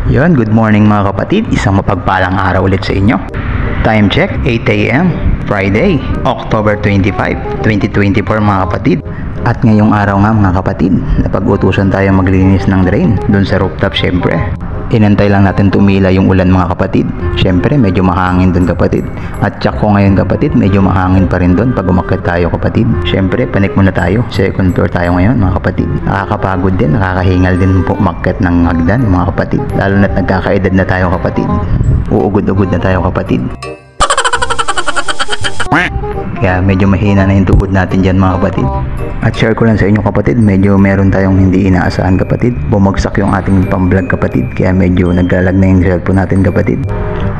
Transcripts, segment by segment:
Yon, good morning mga kapatid. Isang mapagpalang araw ulit sa inyo. Time check, 8 AM, Friday, October 25, 2024 mga kapatid. At ngayong araw nga mga kapatid, napag-utusan tayo maglinis ng drain doon sa rooftop syempre. Inantay lang natin tumila yung ulan mga kapatid. Syempre medyo mahangin doon kapatid. At check ko ngayon kapatid, medyo mahangin pa rin doon pag umakyat tayo kapatid. Syempre panik muna tayo. Second floor tayo ngayon mga kapatid. Nakakapagod din, nakakahingal din po umakyat ng hagdan mga kapatid. Lalo na't nagkakaedad na tayo kapatid. Uugod-ugod na tayo kapatid. Kaya medyo mahina na yung tuhod natin dyan mga kapatid. At share ko lang sa inyo kapatid, medyo meron tayong hindi inaasahan kapatid. Bumagsak yung ating pang-vlog kapatid, kaya medyo naglalag na yung cellphone natin kapatid.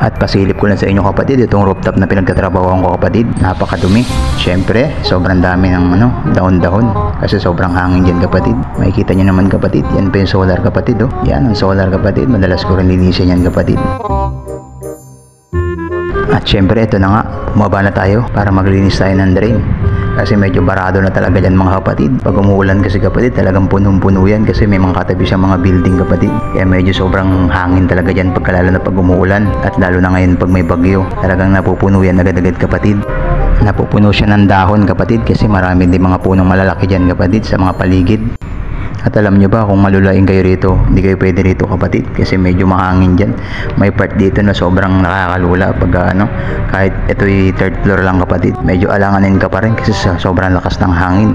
At pasilip ko lang sa inyo kapatid, itong rooftop na pinagtatrabahoan ko kapatid, napakadumi. Syempre, sobrang dami ng dahon-dahon kasi sobrang hangin dyan kapatid. Makikita nyo naman kapatid, yan pa yung solar kapatid oh. Yan ang solar kapatid, madalas ko rin linisin yan kapatid. At syempre ito na nga, bumaba na tayo para maglinis tayo ng drain. Kasi medyo barado na talaga dyan mga kapatid. Pag umuulan kasi kapatid, talagang punong-puno yan kasi may mga katabi siyang mga building kapatid. Kaya medyo sobrang hangin talaga dyan lalo na pag umuulan. At lalo na ngayon pag may bagyo, talagang napupuno yan agad-agad kapatid. Napupuno siya ng dahon kapatid kasi marami din mga punong malalaki dyan kapatid sa mga paligid. At alam nyo ba kung malulaing kayo rito, hindi kayo pwede rito kapatid kasi medyo mahangin dyan. May part dito na sobrang nakakalula pag kahit ito'y third floor lang kapatid. Medyo alanganin ka pa rin kasi sobrang lakas ng hangin.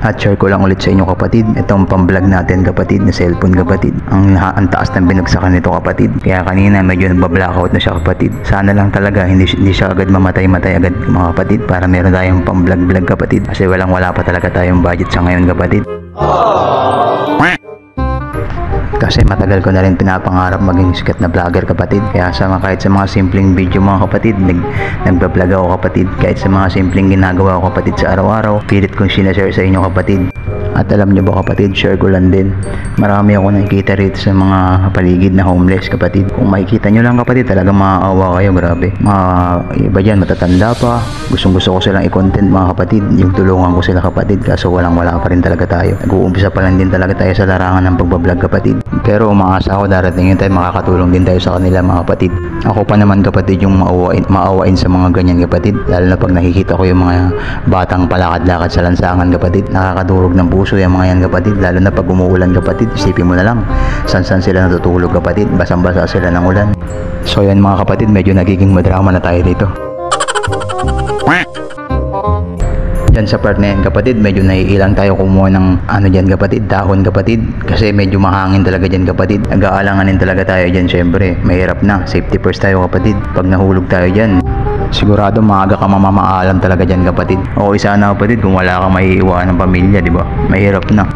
At share ko lang ulit sa inyo kapatid, itong pang-vlog natin kapatid na cellphone kapatid. Ang taas ng binagsakan nito kapatid. Kaya kanina medyo nagba-blackout na siya kapatid. Sana lang talaga hindi siya agad mamatay agad mga kapatid para meron tayong pang-vlog kapatid. Kasi wala pa talaga tayong budget sa ngayon kapatid. Kasi matagal ko na rin pinapangarap maging sikat na vlogger kapatid. Kaya kahit sa mga simpleng video mga kapatid, nagbablog ako kapatid. Kahit sa mga simpleng ginagawa ko kapatid sa araw-araw, pilit kong sinashare sa inyo kapatid. At alam nyo ba kapatid, share ko lang din, marami ako nakikita rito sa mga paligid na homeless kapatid. Kung makikita nyo lang kapatid, talagang maaawa kayo, grabe. Iba dyan, matatanda pa, gustong gusto ko silang i-content mga kapatid, yung tulungan ko sila kapatid, kaso wala pa rin talaga tayo. Nag-uumpisa pa lang din talaga tayo sa larangan ng pagbablog kapatid. Pero umaasa ako darating yun tayo, makakatulong din tayo sa kanila mga kapatid. Ako pa naman kapatid yung maawain sa mga ganyan kapatid, lalo na pag nakikita ko yung mga batang palakad-lakad sa lansangan kapatid, nakakadurog ng puso yung mga yan kapatid. Lalo na pag umuulan kapatid, isipin mo na lang saan sila natutulog kapatid, basang-basa sila ng ulan. So yan mga kapatid, medyo nagiging madrama na tayo dito. Yan sa part na yan kapatid, medyo naiilang tayo kumuha ng dyan kapatid, dahon kapatid, kasi medyo mahangin talaga dyan kapatid. Nag-aalanganin talaga tayo dyan syempre, mahirap na, safety first tayo kapatid. Pag nahulog tayo dyan, sigurado maaga ka mamamaalam talaga dyan kapatid. O isa na kapatid, kung wala kang maiiwan ng pamilya, di ba? Mahirap na.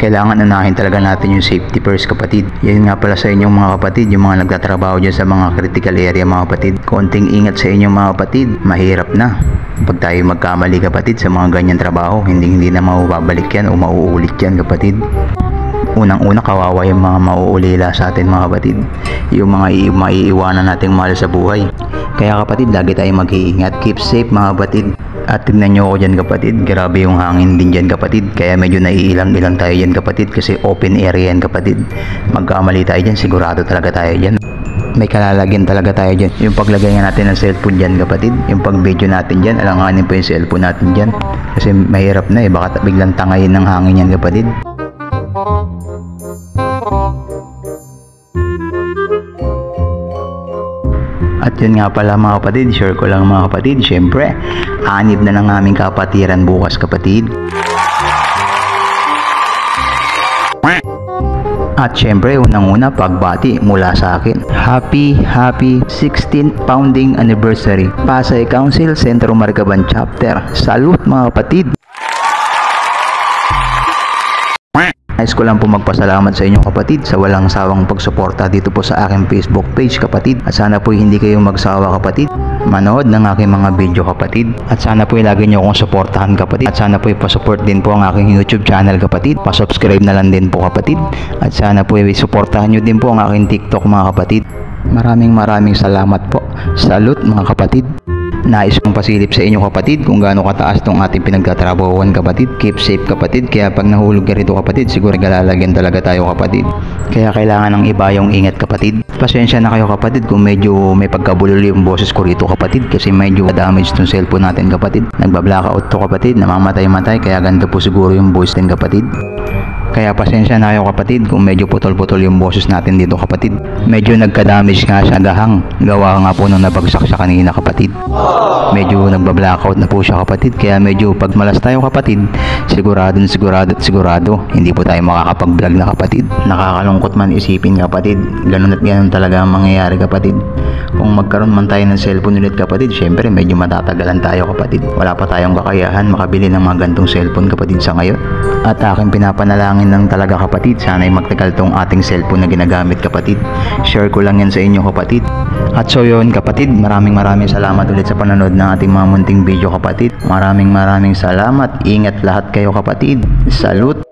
Kailangan unahin talaga natin yung safety first kapatid. Yan nga pala sa inyong mga kapatid, yung mga nagtatrabaho dyan sa mga critical area mga kapatid. Konting ingat sa inyong mga kapatid, mahirap na. Pag tayo magkamali kapatid sa mga ganyan trabaho, hindi na mababalik yan o mauulit yan kapatid. Unang-una, kawawa yung mga mauulila sa atin mga kapatid, yung mga maiiwanan nating mahal sa buhay. Kaya kapatid, lagi tayong mag-iingat, keep safe mga kapatid. At tignan nyo ako dyan kapatid, grabe yung hangin din dyan kapatid, kaya medyo naiilang-ilang tayo dyan kapatid kasi open area yan kapatid. Magkamali tayo dyan, sigurado talaga tayo dyan. May kalalagyan talaga tayo dyan. Yung paglagay natin ng cellphone dyan kapatid, yung pag-video natin dyan, alanganin po yung cellphone natin dyan. Kasi mahirap na baka biglang tangayin ng hangin yan kapatid. At yun nga pala mga kapatid, share ko lang mga kapatid, syempre, anib na ng aming kapatiran bukas kapatid. At syempre, unang-una, pagbati mula sa akin. Happy 16th founding anniversary, Pasay Council, Sentro Marcaban Chapter. Salute mga kapatid! Nais ko lang po magpasalamat sa inyong kapatid sa walang sawang pagsuporta dito po sa aking Facebook page kapatid. At sana po hindi kayong magsawa kapatid manood ng aking mga video kapatid. At sana po lagi nyo akong suportahan kapatid. At sana po ipasupport din po ang aking YouTube channel kapatid. Pasubscribe na lang din po kapatid. At sana po isuportahan nyo din po ang aking TikTok mga kapatid. Maraming salamat po. Salute mga kapatid. Nais kong pasilip sa inyo kapatid kung gaano kataas tong ating pinagtatrabahuan kapatid. Keep safe kapatid, kaya pag nahulog ka rito kapatid, siguro galalagyan talaga tayo kapatid. Kaya kailangan ng iba yung ingat kapatid. Pasensya na kayo kapatid kung medyo may pagkabulol yung boses ko rito kapatid, kasi medyo damage tong cellphone natin kapatid. Nagba-blackout to kapatid, namamatay-matay, kaya ganito po siguro yung voice din kapatid. Kaya pasensya na kayo kapatid kung medyo putol-putol yung boses natin dito kapatid. Medyo nagka-damage nga siya gahang. Gawa nga po nung nabagsak siya kanina kapatid. Medyo nagba-blackout na po siya kapatid. Kaya medyo pag malas tayo kapatid, sigurado hindi po tayo makakapag-vlog na kapatid. Nakakalungkot man isipin kapatid. Ganun at ganun talaga ang mangyayari kapatid. Kung magkaroon man tayo ng cellphone ulit kapatid, syempre medyo matatagalan tayo kapatid. Wala pa tayong kakayahan makabili ng mga gantong cellphone kapatid sa ngayon. At aking pinapanalangin lang talaga kapatid, sana'y magtagal tong ating cellphone na ginagamit kapatid. Share ko lang yan sa inyo kapatid. At so yun kapatid, maraming salamat ulit sa panonood ng ating mga munting video kapatid. Maraming salamat. Ingat lahat kayo kapatid. Salute!